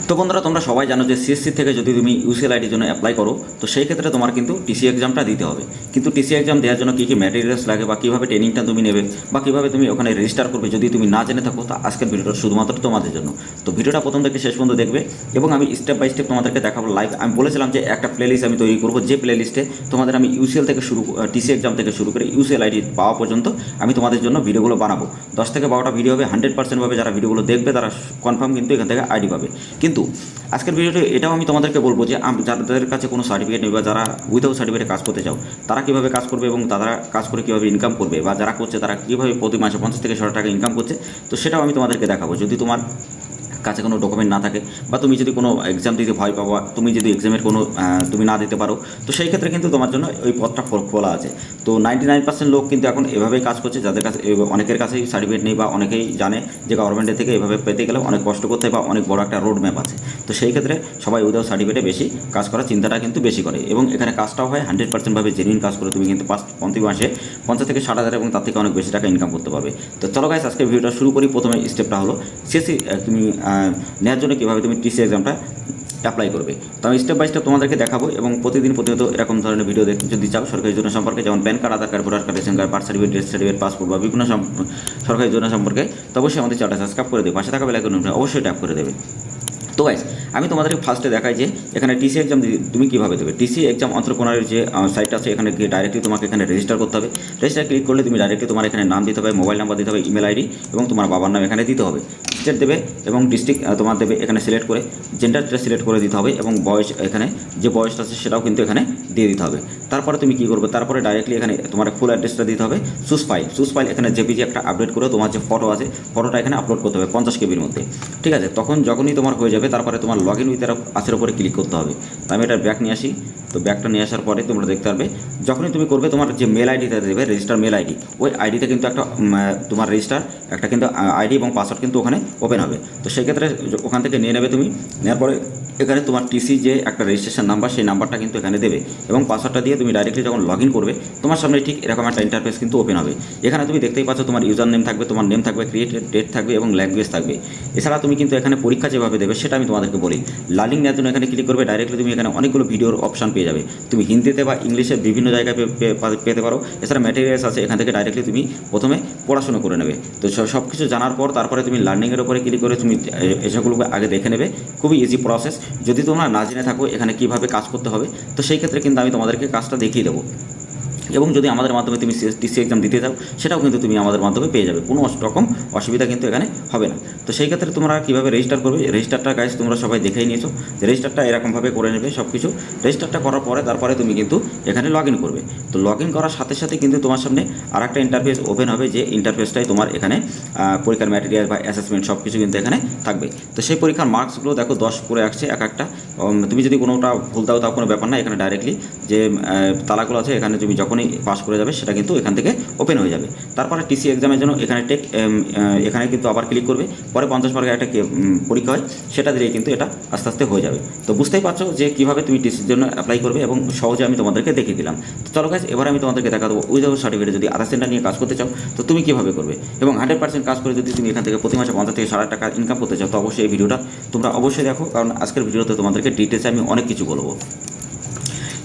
তো বন্ধুরা তোমরা সবাই জানো যে সিএসসি থেকে যদি তুমি ইউসিএল আইডির জন্য অ্যাপ্লাই করো তো সেই ক্ষেত্রে তোমার কিন্তু টিসি এক্সামটা দিতে হবে। কিন্তু টিসি এক্সাম দেওয়ার জন্য কী কী ম্যাটেরিয়ালস লাগে বা কীভাবে ট্রেনিংটা তুমি নেবে বা কীভাবে তুমি ওখানে রেজিস্টার করবে যদি তুমি না জেনে থাকো, তা আজকের ভিডিওটা শুধুমাত্র তোমাদের জন্য। তো ভিডিওটা প্রথম থেকে শেষ পর্যন্ত দেখবে এবং আমি স্টেপ বাই স্টেপ তোমাদেরকে দেখাবো লাইভ। আমি বলেছিলাম যে একটা প্লেলিস্ট আমি তৈরি করবো, যে প্লেলিস্টে তোমাদের আমি ইউসিএল থেকে টিসি এক্সাম থেকে শুরু করে ইউসিএল আইডি পাওয়া পর্যন্ত আমি তোমাদের জন্য ভিডিওগুলো বানাবো। 10 থেকে 12টা ভিডিও হবে, 100% ভাবে যারা ভিডিওগুলো দেখবে তারা কনফার্ম কিন্তু এখান থেকে আইডি পাবে। কিন্তু আজকের ভিডিওতে এটাও আমি তোমাদেরকে বলবো যে যাদের কাছে কোনো সার্টিফিকেট নেই বা যারা উইদাউট সার্টিফিকেটে কাজ করতে চাও তারা কীভাবে কাজ করবে এবং তারা কাজ করে কীভাবে ইনকাম করবে, বা যারা করছে তারা কীভাবে প্রতি মাসে 50 থেকে 100 টাকা ইনকাম করছে, তো সেটাও আমি তোমাদেরকে দেখাবো। যদি তোমার কাছে কোনো ডকুমেন্ট না থাকে বা তুমি যদি কোনো এক্সাম দিতে ভয় পাও, তুমি যদি এক্সামের কোনো তুমি না দিতে পারো, তো সেই ক্ষেত্রে কিন্তু তোমার জন্য ওই পথটা খোলা আছে। তো 99% লোক কিন্তু এখন এভাবেই কাজ করছে, যাদের কাছে অনেকের কাছেই সার্টিফিকেট নেই বা অনেকেই জানে যে গভর্নমেন্টের থেকে এভাবে পেতে গেলে অনেক কষ্ট করতে হয় বা অনেক বড় একটা রোড ম্যাপ আছে। তো সেই ক্ষেত্রে সবাই উইদাউট সার্টিফিকেটে বেশি কাজ করার চিন্তাটা কিন্তু বেশি করে এবং এখানে কাজটাও হয় 100% ভাবে জেনুইন কাজ করে তুমি কিন্তু প্রতি মাসে 50 থেকে 60,000 এবং তার থেকে অনেক বেশি টাকা ইনকাম করতে পারবে। তো চলো গাইস, আজকে ভিডিওটা শুরু করি। প্রথমে স্টেপটা হলো সিএসসি তুমি নেওয়ার জন্য কীভাবে তুমি টিসি এক্সামটা অ্যাপ্লাই করবে। তো আমি স্টেপ বাই স্টেপ তোমাদেরকে দেখাবো এবং প্রতিদিন প্রতিনিয়ত এরকম ধরনের ভিডিও দেখতে যদি চাও সরকারি যোজনা সম্পর্কে, যেমন PAN card, Aadhaar card, voter card, ration card, birth certificate, death certificate, passport বা বিভিন্ন সরকারি যোজনা সম্পর্কে, তো অবশ্যই আমাদের চ্যানেলটা সাবস্ক্রাইব করে দেবে, পাশে থাকা বেল আইকনটা অবশ্যই ট্যাপ করে দেবে। তো গাইস, আমি তোমাদেরকে ফার্স্টে দেখাই যে এখানে টিসি এক্সাম তুমি কীভাবে দেবে। টিসি এক্সাম অন্ত্রপ্রনারের যে সাইটটা আছে এখানে গিয়ে ডাইরেক্টলি তোমাকে এখানে রেজিস্টার করতে হবে। রেজিস্টার ক্লিক করলে তুমি ডাইরেক্টলি তোমার এখানে নাম দিতে হবে, মোবাইল নাম্বার দিতে হবে, ইমেল আইডি এবং তোমার বাবার নাম এখানে দিতে হবে। স্টেট দেবে এবং ডিস্ট্রিক্ট তোমার দেবে এখানে সিলেক্ট করে, জেন্ডারটা সিলেক্ট করে দিতে হবে এবং বয়স এখানে যে বয়সটা আছে সেটাও কিন্তু এখানে দিয়ে দিতে হবে। তারপরে তুমি কী করবে, তারপরে ডাইরেক্টলি এখানে তোমার ফুল অ্যাড্রেসটা দিতে হবে। চুজ ফাইল এখানে জেপিজি একটা আপডেট করে তোমার যে ফটো আছে ফটোটা এখানে আপলোড করতে হবে 50 কেবির মধ্যে, ঠিক আছে। তখন যখনই তোমার হয়ে যাবে তারপরে তোমার লগ ইন উইথ আছের উপরে ক্লিক করতে হবে। তো আমি এটা ব্যাক নিয়ে আসি। তো ব্যাকটা নিয়ে আসার পরে তোমরা দেখতে পারবে যখনই তুমি করবে তোমার যে মেল আইডিটা দেবে রেজিস্টার মেল আইডি, ওই আইডিতে কিন্তু একটা তোমার রেজিস্টার একটা কিন্তু আইডি এবং পাসওয়ার্ড কিন্তু ওখানে ওপেন হবে। তো সেই ক্ষেত্রে ওখান থেকে নিয়ে নেবে তুমি। নেওয়ার পরে এখানে তোমার টিসি যে একটা রেজিস্ট্রেশন নাম্বার সেই নাম্বারটা কিন্তু এখানে দেবে এবং পাসওয়ার্ডটা দিয়ে তুমি ডাইরেক্টলি যখন লগ ইন করবে তোমার সামনে ঠিক এরকম একটা ইন্টারফেস কিন্তু ওপেন হবে। এখানে তুমি দেখতেই পাচ্ছ তোমার ইউজার নেম থাকবে, তোমার নেম থাকবে, ক্রিয়েটেড ডেট থাকবে এবং ল্যাঙ্গুয়েজ থাকবে। এছাড়া তুমি কিন্তু এখানে পরীক্ষা যেভাবে দেবে সেটা আমি তোমাদেরকে বলি। লার্নিং নেওয়ার জন্য এখানে ক্লিক করবে, ডাইরেক্টলি তুমি এখানে অনেকগুলো ভিডিওর অপশন পেয়ে যাবে। তুমি হিন্দিতে বা ইংলিশে বিভিন্ন জায়গায় পেতে পারো। এছাড়া ম্যাটেরিয়ালস আছে, এখান থেকে ডাইরেক্টলি তুমি প্রথমে পড়াশোনা করে নেবে। তো সব কিছু জানার পর তারপরে তুমি লার্নিংয়ের উপরে ক্লিক করে তুমি এসবগুলোকে আগে দেখে নেবে। খুবই ইজি প্রসেস। যদি তোমরা না জেনে থাকো এখানে কীভাবে কাজ করতে হবে, তো সেই ক্ষেত্রে কিন্তু আমি তোমাদেরকে কাজটা দেখিয়ে দেবো। এবং যদি আমাদের মাধ্যমে তুমি টিসি এক্সাম দিতে চাও সেটাও কিন্তু তুমি আমাদের মাধ্যমে পেয়ে যাবে, কোনো রকম অসুবিধা কিন্তু এখানে হবে না। তো সেই ক্ষেত্রে তোমরা কীভাবে রেজিস্টার করবে, রেজিস্টারটা গাইস তোমরা সবাই দেখেই নিয়েছো। রেজিস্টারটা এরকমভাবে করে নেবে সব কিছু। রেজিস্টারটা করার পরে তারপরে তুমি কিন্তু এখানে লগ ইন করবে। তো লগ ইন করার সাথে সাথে কিন্তু তোমার সামনে আর একটা ইন্টারফেস ওপেন হবে, যে ইন্টারফেসটাই তোমার এখানে পরীক্ষার ম্যাটেরিয়াল বা অ্যাসেসমেন্ট সব কিছু কিন্তু এখানে থাকবে। তো সেই পরীক্ষার মার্কসগুলো দেখো 10 করে আসছে এক একটা। তুমি যদি কোনোটা ভুল দাও তাও কোনো ব্যাপার না, এখানে ডাইরেক্টলি যে তালাগুলো আছে এখানে তুমি যখনই পাস করে যাবে সেটা কিন্তু এখান থেকে ওপেন হয়ে যাবে। তারপরে টিসি এক্সামের জন্য এখানে এখানে কিন্তু আবার ক্লিক করবে, পরে 50 মার্কের একটা পরীক্ষা হয় সেটা দিলেই কিন্তু এটা আস্তে আস্তে হয়ে যাবে। তো বুঝতেই পারছো যে কীভাবে তুমি টিসির জন্য অ্যাপ্লাই করবে এবং সহজে আমি তোমাদেরকে দেখিয়ে দিলাম। তো চলো গাইস, এবার আমি তোমাদেরকে দেখা দেবো উইদাউট সার্টিফিকেট যদি আধার সেন্টার নিয়ে কাজ করতে চাও তো তুমি কীভাবে করবে এবং 100% কাজ করে যদি তুমি এখান থেকে প্রতি মাসে 50 থেকে 60 টাকা ইনকাম করতে চাও, তো অবশ্যই এই ভিডিওটা তোমরা অবশ্যই দেখো, কারণ আজকের ভিডিওতে তোমাদেরকে ডিটেলসে আমি অনেক কিছু বলবো।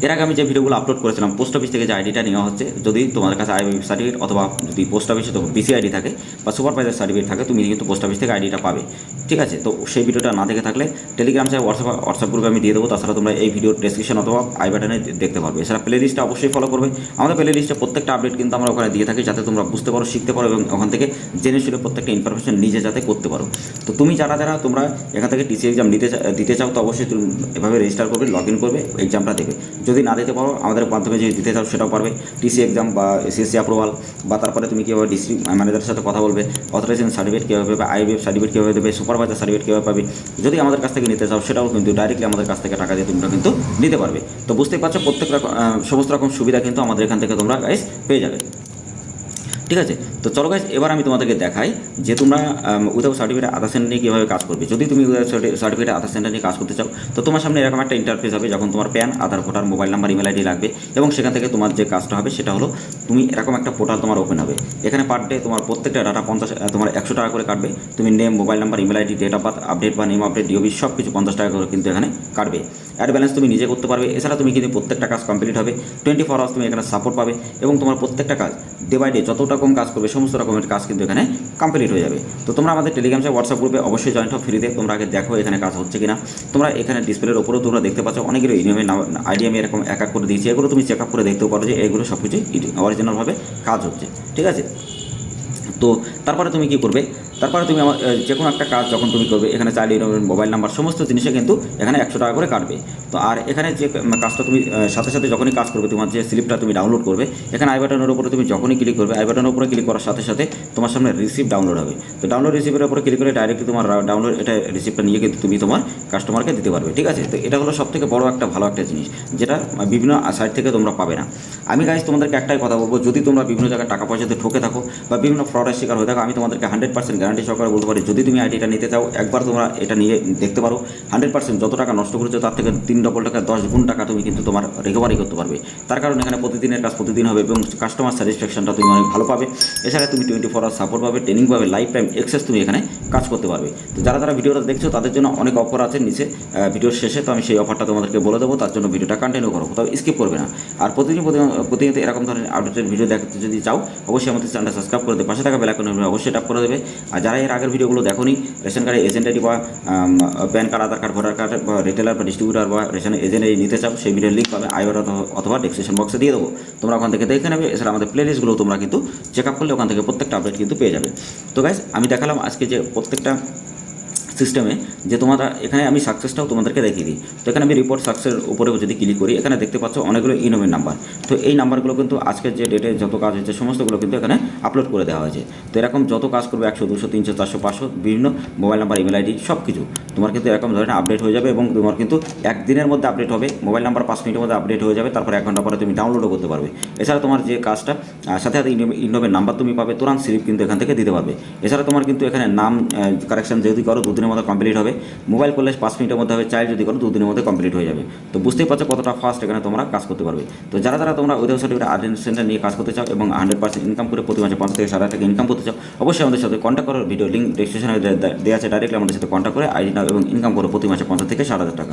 এর আগে আমি যে ভিডিওগুলো আপলোড করেছিলাম পোস্ট অফিস থেকে যে আইডিটা নেওয়া হচ্ছে, যদি তোমাদের কাছে আইবি সার্টিফিকেট অথবা যদি পোস্ট অফিসে তো বিসি আইডি থাকে বা সুপারভাইজার সার্টিফিকেট থাকে তুমি কিন্তু পোস্ট অফিস থেকে আইডিটা পাবে, ঠিক আছে। তো সেই ভিডিওটা না দেখে থাকলে টেলিগ্রাম চাই হোয়াটসঅ্যাপ গ্রুপে আমি দিয়ে দেবো। তাছাড়া তোমরা এই ভিডিওর ডেসক্রিপশন অথবা আই বাটনে দেখতে পারবে। এছাড়া প্লে লিস্টটা অবশ্যই ফলো করবে। আমাদের প্লে লিস্টে প্রত্যেকটা আপডেট কিন্তু আমরা ওখানে দিয়ে থাকি, যাতে তোমরা বুঝতে পারো, শিখতে পারো এবং ওখান থেকে জেনে শুনে প্রত্যেকটা ইনফরমেশন নিজে যাতে করতে পারো। তো তুমি যারা তোমরা এখান থেকে টিসি এক্সাম দিতে চাও তো অবশ্যই তুমি এভাবে রেজিস্টার করবে, লগ ইন করবে, এক্সামটা দেবে। যদি না দিতে পারো আমাদের মাধ্যমে যদি দিতে চাও সেটাও পারবে। টিসি এক্সাম বা সিএসসি অ্যাপ্রুভাল বা তারপরে তুমি কীভাবে ডিস্ট্রিক্ট ম্যানেজারের সাথে কথা বলবে, অথরাইজেশন সার্টিফিকেট কীভাবে পাবে, আইবিএফ সার্টিফিকেট কীভাবে দেবে, সুপারভাইজার সার্টিফিকেট কীভাবে পাবে, যদি আমাদের কাছ থেকে নিতে চাও সেটাও কিন্তু ডাইরেক্টলি আমাদের কাছ থেকে টাকা দিয়ে তোমরা কিন্তু নিতে পারবে। তো বুঝতেই পারছো প্রত্যেক সমস্ত রকম সুবিধা কিন্তু আমাদের এখান থেকে তোমরা গাইস পেয়ে যাবে। ঠিক আছে। তো চলো গাইস, এবার আমি তোমাদেরকে দেখাই যে তোমরা উইদাউট সার্টিফিকেট আধার সেন্টার নিয়ে কীভাবে কাজ করবে। যদি তুমি উইদাউট সার্টিফিকেট আধার সেন্টার নিয়ে কাজ করতে চাও, তো তোমার সামনে এরকম একটা ইন্টারফেস হবে, যখন তোমার PAN, Aadhaar, voter, mobile number, email ID লাগবে, এবং সেখান থেকে তোমার যে কাজটা হবে সেটা হলো তুমি এরকম একটা পোর্টাল তোমার ওপেন হবে। এখানে পার ডে তোমার প্রত্যেকটা ডাটা 50 তোমার 100 টাকা করে কাটবে। তুমি name, mobile number, email ID, date of birth update বা নেম আপডেট, ডিওবি সব কিছু 50 টাকা করে কিন্তু এখানে কাটবে। অ্যাড ব্যালেন্স তুমি নিজে করতে পারবে। এছাড়া তুমি কিন্তু প্রত্যেকটা কাজ কমপ্লিট হবে, 24 আওয়ার্স তুমি এখানে সাপোর্ট পাবে, এবং তোমার প্রত্যেকটা কাজ ডে বাই ডে যতটা কম কাজ করবে সমস্ত রকমের কাজ কিন্তু এখানে কমপ্লিট হয়ে যাবে। তো তোমরা আমাদের টেলিগ্রাম হোয়াটসঅ্যাপ গ্রুপে অবশ্যই জয়েন্ট হও ফ্রিতে। তোমরা আগে দেখো এখানে কাজ হচ্ছে কিনা। তোমরা এখানে ডিসপ্লের ওপরেও তোমরা দেখতে পাচ্ছ অনেকগুলো ইমেল আইডি আমি এরকম এক এক করে দিয়েছি। এগুলো তুমি চেক আপ করে দেখতেও পারো যে এগুলো সব কিছু অরিজিনালভাবে কাজ হচ্ছে, ঠিক আছে। তো তারপরে তুমি কি করবে, তারপরে তুমি আমার যে কোনো একটা কাজ যখন তুমি করবে, এখানে চাইল্ড ইনভলভমেন্ট, মোবাইল নাম্বার সমস্ত জিনিসে কিন্তু এখানে 100 টাকা করে কাটবে। তো আর এখানে যে কাজটা তুমি সাথে সাথে যখনই কাজ করবে, তোমার যে স্লিপটা তুমি ডাউনলোড করবে, এখানে আই বাটনের উপরে তুমি যখনই ক্লিক করবে, আই বাটনের উপরে ক্লিক করার সাথে সাথে তোমার সামনে রিসিপ্ট ডাউনলোড হবে। তো ডাউনলোড রিসিপ্টের উপরে ক্লিক করে ডাইরেক্টলি তোমার ডাউনলোড এটা রিসিপ্টটা নিয়ে কিন্তু তুমি তোমার কাস্টমারকে দিতে পারবে, ঠিক আছে। তো এটা হলো সবথেকে বড় একটা ভালো একটা জিনিস, যেটা বিভিন্ন সাইট থেকে তোমরা পাবে না। আমি গাইজ তোমাদেরকে একটাই কথা বলবো, যদি তোমরা বিভিন্ন জায়গায় টাকা পয়সাতে ঠকে থাকো বা বিভিন্ন ফ্রডের শিকার হয়ে থাকো, আমি তোমাদেরকে 100% গ্যারান্টি সহকারে বলতে পারি, যদি তুমি আইডিটা নিতে চাও একবার তোমরা এটা নিয়ে দেখতে পারো, 100% যত টাকা নষ্ট করেছো তার থেকে 3 ডবল টাকা 10 গুণ টাকা তুমি কিন্তু তোমার রিকভারি করতে পারবে। তার কারণ এখানে প্রতিদিনের কাজ প্রতিদিন হবে এবং কাস্টমার স্যাটিসফ্যাকশনটা তুমি অনেক ভালো পাবে। এছাড়া তুমি 24 আওয়ার সাপোর্ট পাবে, ট্রেনিং পাবে, লাইফ টাইম অ্যাক্সেস তুমি এখানে কাজ করতে পারবে। তো যারা ভিডিওটা দেখছো তাদের জন্য অনেক অফার আছে নিচে ভিডিওর শেষে, তো আমি সেই অফারটা তোমাদেরকে বলে দেবো, তার জন্য ভিডিওটা কন্টিনিউ করো, কোথাও স্কিপ করবে না। আর প্রতিনিয়ত এরকম ধরনের আপডেটেড ভিডিও দেখতে যদি চাও, অবশ্যই আমাদের চ্যানেলটা সাবস্ক্রাইব করে দেবে, পাশে থাকা বেল আইকন অবশ্যই ট্যাপ করে দেবে। আর যারা এর আগের ভিডিওগুলো দেখোনি, রেশন কার্ডে এজেন্ট আইডি বা pan card, Aadhaar card, voter card বা রিটেলার বা ডিস্ট্রিবিউটার বা রেশন এজেন্ট আইডি নিতে চাও, সেই ভিডিওর লিঙ্ক পাবে আইবার অথবা ডেসক্রিপশন বক্সে দিয়ে দেবো, তোমরা ওখান থেকে দেখে নেবে। এছাড়া আমাদের প্লেলিস্টগুলো তোমরা কিন্তু চেক আপ করলে ওখান থেকে প্রত্যেকটা আপডেট কিন্তু পেয়ে যাবে। তো গাইজ, আমি দেখালাম আজকে যে প্রত্যেকটা সিস্টেমে যে তোমরা এখানে আমি সাকসেসটাও তোমাদেরকে দেখিয়ে দিই। তো এখানে আমি রিপোর্ট সাকসেসের উপরে যদি ক্লিক করি, এখানে দেখতে পাচ্ছ অনেকগুলো ইনোভের নাম্বার। তো এই নাম্বারগুলো কিন্তু আজকের যে ডেটে যত কাজ হচ্ছে সমস্তগুলো কিন্তু এখানে আপলোড করে দেওয়া হয়েছে। তো এরকম যত কাজ করবে 100, 200, 300, 400, 500 বিভিন্ন মোবাইল নাম্বার, ইমেল আইডি সব কিছু তোমার কিন্তু এরকম ধরনের আপডেট হয়ে যাবে, এবং তোমার কিন্তু একদিনের মধ্যে আপডেট হবে। মোবাইল নাম্বার 5 মিনিটের মধ্যে আপডেট হয়ে যাবে, তারপর 1 ঘন্টা পরে তুমি ডাউনলোডও করতে পারবে। এছাড়া তোমার যে কাজটা সাথে সাথে ইনোভের নাম্বার তুমি পাবে, তুরন্ত স্লিপ কিন্তু এখান থেকে দিতে পারবে। এছাড়া তোমার কিন্তু এখানে নাম কারেকশন যদি করো 2 দিনের মধ্যে কমপ্লিট হবে। মোবাইল করলে 5 মিনিটের মধ্যে হবে, চাইল্ড যদি করো 2 দিনের মধ্যে কমপ্লিট হয়ে যাবে। তো বুঝতেই পারছো কতটা ফাস্ট এখানে তোমরা কাজ করতে পারবে। তো যারা তোমরা উইদাউট সার্টিফিকেট আধার সেন্টার নিয়ে কাজ করতে চাও এবং 100% ইনকাম করে প্রতি মাসে 50 থেকে 60 টাকা ইনকাম করতে চাও, অবশ্যই আমাদের সাথে কন্ট্যাক্ট করো। ভিডিও লিঙ্ক ডেসক্রিপশনে দেওয়া আছে, ডাইরেক্টলি আমাদের সাথে কন্ট্যাক্ট করে আইডি নাও এবং ইনকাম করো প্রতি মাসে 50 থেকে 60 হাজার টাকা।